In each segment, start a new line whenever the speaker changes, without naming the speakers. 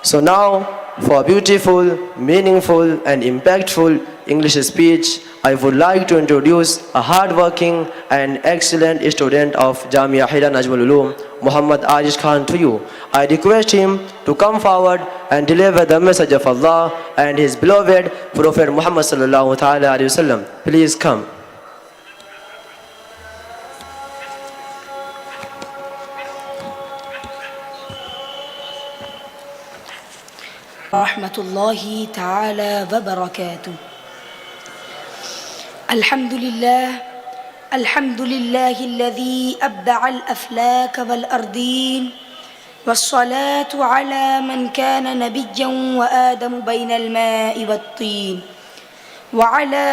So now, for beautiful, meaningful and impactful English speech, I would like to introduce a hardworking and excellent student of Jamia Hira Najmul Uloom, Muhammad Ajiz Khan to you. I request him to come forward and deliver the message of Allah and His beloved Prophet Muhammad sallallahu ta'ala alayhi wasallam. Please come.
ورحمة الله تعالى وبركاته. الحمد لله الذي أبدع الأفلاك والأرضين، والصلاة على من كان نبيا وآدم بين الماء والطين، وعلى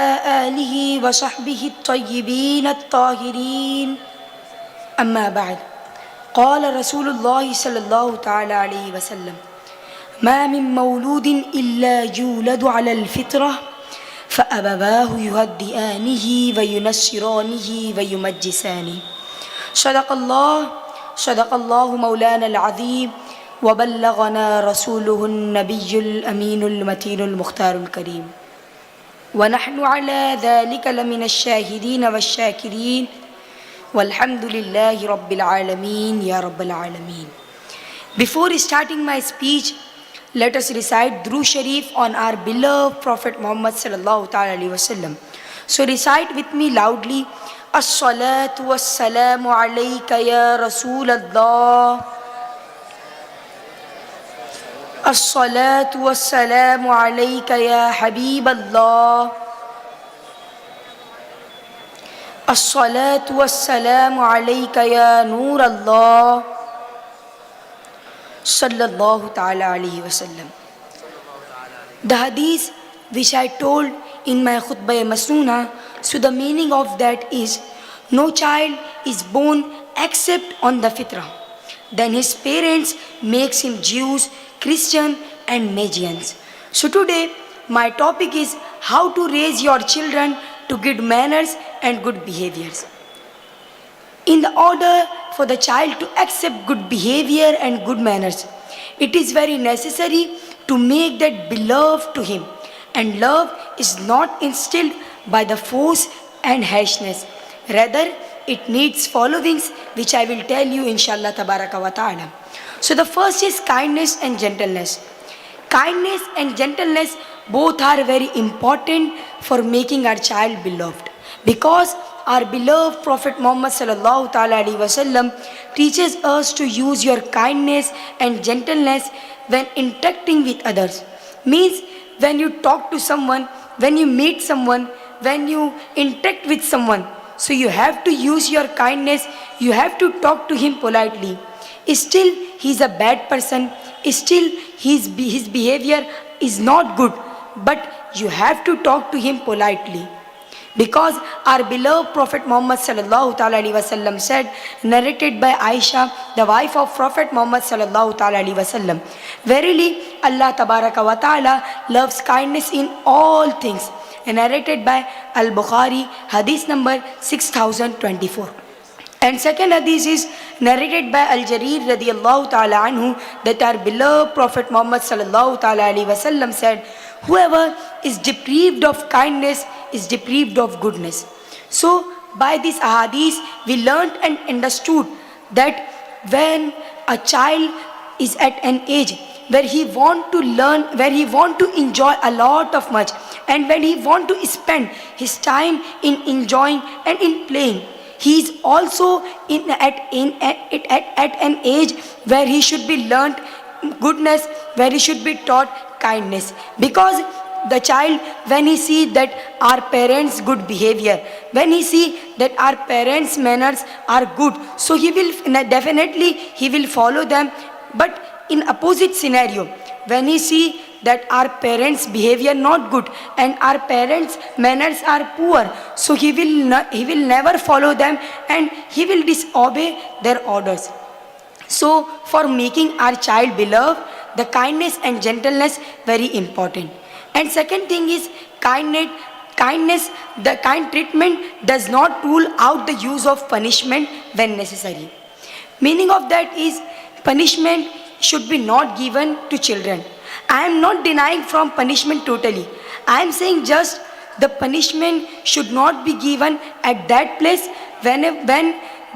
آله وصحبه الطيبين الطاهرين. أما بعد، قال رسول الله صلى الله تعالى عليه وسلم: ما من مولود إلا يولد على الفطرة فأبواه يهدئانه وينصرانه ويمجسانه. صدق الله مولانا العظيم، وبلغنا رسوله النبي الأمين المتين المختار الكريم، ونحن على ذلك لمن الشاهدين والشاكرين، والحمد لله رب العالمين يا رب العالمين. Before starting my speech, let us recite Durood Sharif on our beloved Prophet Muhammad sallallahu ta'ala alayhi wasallam. So recite with me loudly: As-salatu was-salamu alayka ya Rasulallah. As-salatu was-salamu alayka ya Habiballah. As-salatu was-salamu alayka ya Noorallah. Sallallahu ta'ala alayhi wasallam. The hadith which I told in my khutbah masnoona, so the meaning of that is, no child is born except on the fitrah. Then his parents makes him Jews, Christian and Magians. So today my topic is how to raise your children to good manners and good behaviors. In the order for the child to accept good behavior and good manners, it is very necessary to make that beloved to him. And love is not instilled by the force and harshness. Rather, it needs followings, which I will tell you inshallah tabaraka wa ta'ala. So the first is kindness and gentleness. Kindness and gentleness both are very important for making our child beloved, because our beloved Prophet Muhammad sallallahu ta'ala alayhi wasallam teaches us to use your kindness and gentleness when interacting with others. Means when you talk to someone, when you meet someone, when you interact with someone, so you have to use your kindness, you have to talk to him politely. Still he is a bad person, still his behavior is not good, but you have to talk to him politely. Because our beloved Prophet Muhammad sallallahu ta'ala alayhi wasallam said, narrated by Aisha, the wife of Prophet Muhammad sallallahu ta'ala alayhi wasallam, verily Allah tabaraka wa ta'ala loves kindness in all things. And narrated by Al-Bukhari, hadith number 6024. And second hadith is narrated by Al-Jarir radiyallahu ta'ala anhu, that our beloved Prophet Muhammad sallallahu ta'ala alayhi wasallam said, whoever is deprived of kindness is deprived of goodness. So by this ahadith we learnt and understood that when a child is at an age where he want to learn, where he want to enjoy a lot of much, and when he want to spend his time in enjoying and in playing, he is also at an age where he should be learnt goodness, where he should be taught kindness. Because the child, when he see that our parents' good behavior, when he see that our parents' manners are good, so he will definitely he will follow them. But in opposite scenario, when he see that our parents' behavior not good and our parents' manners are poor, so he will never follow them and he will disobey their orders. So for making our child beloved, the kindness and gentleness very important. And second thing is kindness, the kind treatment does not rule out the use of punishment when necessary. Meaning of that is, punishment should be not given to children. I am not denying from punishment totally. I am saying just the punishment should not be given at that place when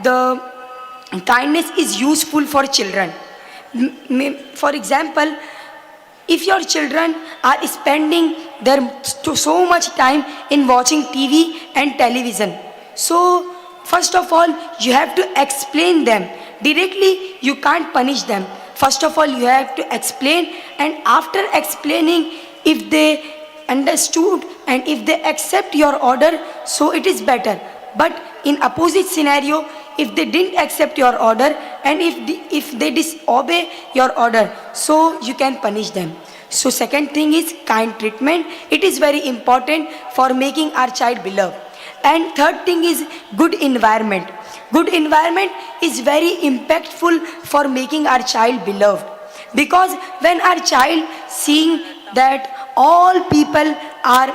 the kindness is useful for children. For example, if your children are spending their so much time in watching TV and television, so first of all you have to explain them. Directly you can't punish them. First of all you have to explain, and after explaining, if they understood and if they accept your order, so it is better. But in opposite scenario, if they didn't accept your order and if they disobey your order, so you can punish them. So second thing is kind treatment. It is very important for making our child beloved. And third thing is good environment. Good environment is very impactful for making our child beloved, because when our child seeing that all people are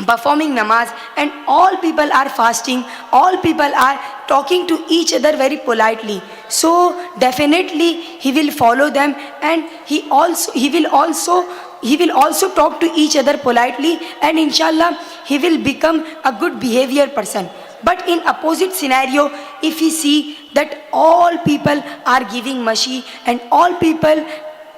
performing namaz and all people are fasting, all people are talking to each other very politely, so definitely he will follow them, and he will also talk to each other politely, and inshallah he will become a good behavior person. But in opposite scenario, if he see that all people are giving mashi and all people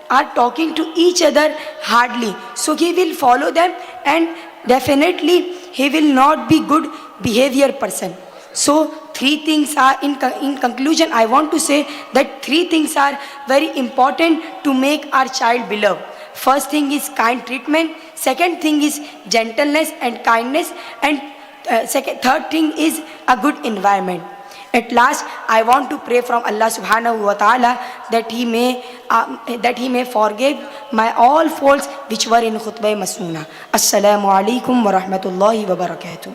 are talking to each other hardly, so he will follow them and definitely he will not be good behavior person. So three things are in conclusion I want to say that three things are very important to make our child beloved. First thing is kind treatment, second thing is gentleness and kindness, and third thing is a good environment. At last, I want to pray from Allah subhanahu wa ta'ala that He may forgive my all faults which were in khutbah masnoona. Assalamu alaikum wa rahmatullahi wa barakatuh.